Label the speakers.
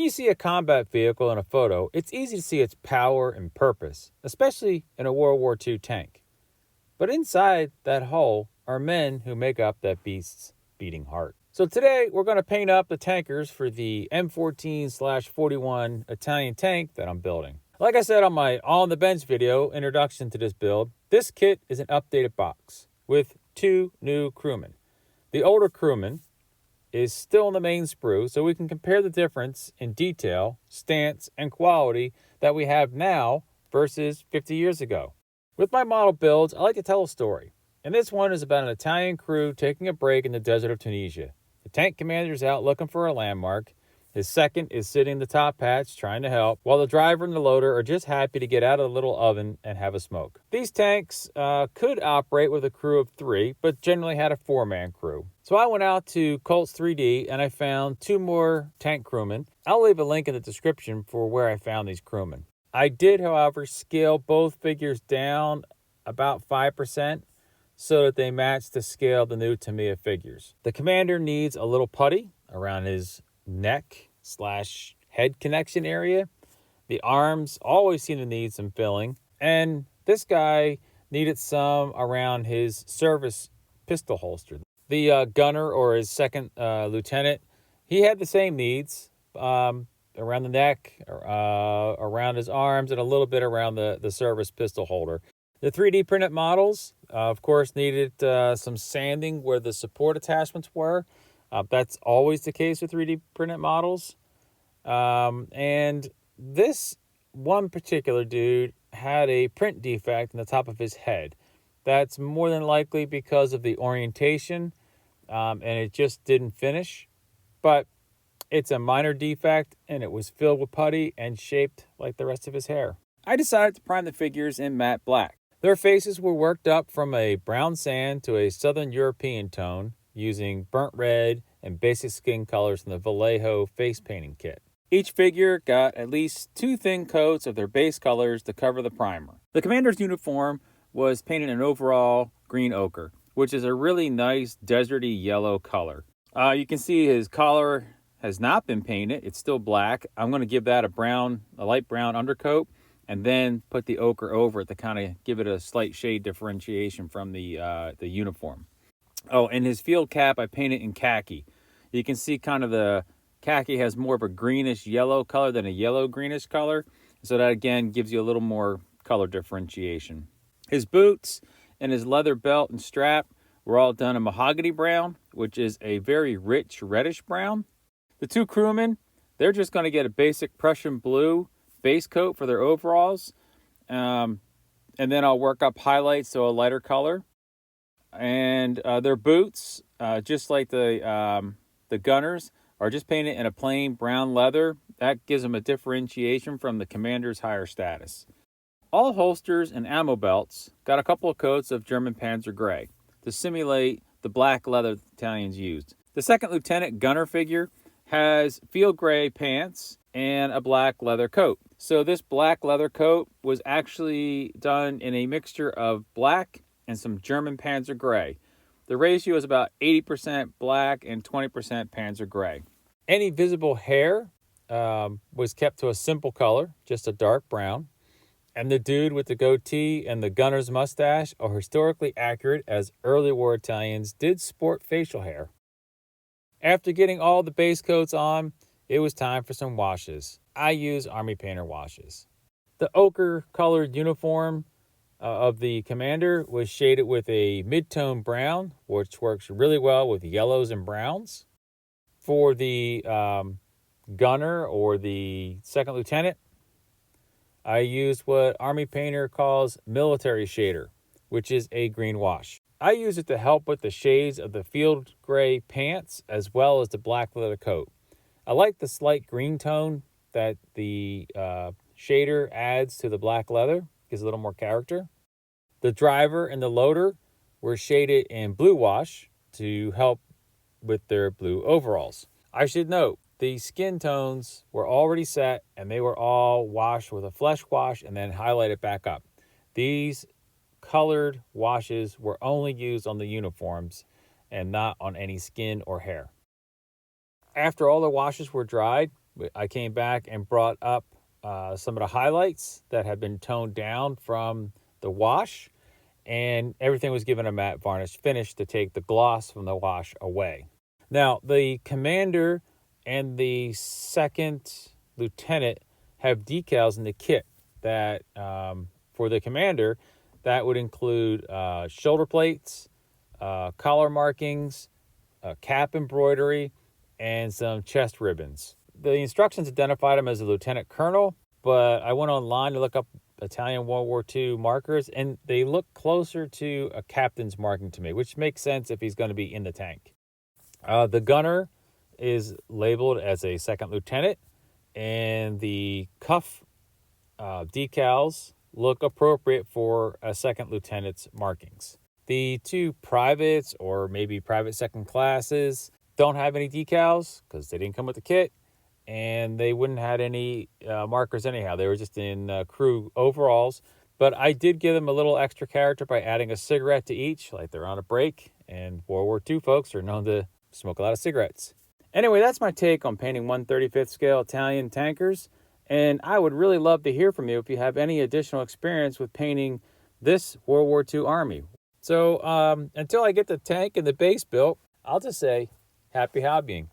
Speaker 1: you see a combat vehicle in a photo, it's easy to see its power and purpose, especially in a World War II tank. But inside that hull are men who make up that beast's beating heart. So today we're going to paint up the tankers for the M14/41 Italian tank that I'm building. Like I said on my On the Bench video introduction to this build, this kit is an updated box with 2 new crewmen. The older crewman is still in the main sprue, so we can compare the difference in detail, stance, and quality that we have now versus 50 years ago. With my model builds, I like to tell a story, and this one is about an Italian crew taking a break in the desert of Tunisia. The tank commander is out looking for a landmark. His second is sitting in the top hatch trying to help, while the driver and the loader are just happy to get out of the little oven and have a smoke. These tanks could operate with a crew of 3, but generally had a 4-man crew. So I went out to Colts 3D and I found 2 more tank crewmen. I'll leave a link in the description for where I found these crewmen. I did, however, scale both figures down about 5% so that they match the scale of the new Tamiya figures. The commander needs a little putty around his neck/head connection area. The arms always seem to need some filling. And this guy needed some around his service pistol holster. The gunner, or his second lieutenant, he had the same needs around the neck, around his arms, and a little bit around the service pistol holder. The 3D printed models, of course, needed some sanding where the support attachments were. That's always the case with 3D printed models. And this one particular dude had a print defect in the top of his head. That's more than likely because of the orientation, and it just didn't finish. But it's a minor defect, and it was filled with putty and shaped like the rest of his hair. I decided to prime the figures in matte black. Their faces were worked up from a brown sand to a Southern European tone, using burnt red and basic skin colors from the Vallejo face painting kit. Each figure got at least 2 thin coats of their base colors to cover the primer. The commander's uniform was painted in overall green ochre, which is a really nice deserty yellow color. You can see his collar has not been painted. It's still black. I'm going to give that a light brown undercoat and then put the ochre over it to kind of give it a slight shade differentiation from the uniform. Oh, and his field cap, I painted in khaki. You can see kind of the khaki has more of a greenish yellow color than a yellow greenish color. So that, again, gives you a little more color differentiation. His boots and his leather belt and strap were all done in mahogany brown, which is a very rich reddish brown. The 2 crewmen, they're just going to get a basic Prussian blue base coat for their overalls. And then I'll work up highlights, so a lighter color. And their boots, just like the gunners, are just painted in a plain brown leather. That gives them a differentiation from the commander's higher status. All holsters and ammo belts got a couple of coats of German Panzer Gray to simulate the black leather the Italians used. The second lieutenant gunner figure has field gray pants and a black leather coat. So this black leather coat was actually done in a mixture of black and some German Panzer Gray. The ratio is about 80% black and 20% Panzer Gray. Any visible hair was kept to a simple color, just a dark brown. And the dude with the goatee and the gunner's mustache are historically accurate, as early war Italians did sport facial hair. After getting all the base coats on, it was time for some washes. I use Army Painter washes. The ochre-colored uniform of the commander was shaded with a mid-tone brown, which works really well with yellows and browns. For the gunner or the second lieutenant, I used what Army Painter calls military shader, which is a green wash. I use it to help with the shades of the field gray pants as well as the black leather coat. I like the slight green tone that the shader adds to the black leather, gives a little more character. The driver and the loader were shaded in blue wash to help with their blue overalls. I should note, the skin tones were already set and they were all washed with a flesh wash and then highlighted back up. These colored washes were only used on the uniforms and not on any skin or hair. After all the washes were dried, I came back and brought up some of the highlights that had been toned down from the wash, and everything was given a matte varnish finish to take the gloss from the wash away. Now, the commander and the second lieutenant have decals in the kit that, for the commander, that would include shoulder plates, collar markings, cap embroidery, and some chest ribbons. The instructions identified him as a lieutenant colonel, but I went online to look up Italian World War II markers, and they look closer to a captain's marking to me, which makes sense if he's going to be in the tank. The gunner is labeled as a second lieutenant, and the cuff decals look appropriate for a second lieutenant's markings. The two privates, or maybe private second classes, don't have any decals because they didn't come with the kit, and they wouldn't have had any markers anyhow. They were just in crew overalls. But I did give them a little extra character by adding a cigarette to each, like they're on a break, and World War II folks are known to smoke a lot of cigarettes. Anyway, that's my take on painting 1/35th scale Italian tankers, and I would really love to hear from you if you have any additional experience with painting this World War II Army. So until I get the tank and the base built, I'll just say happy hobbying.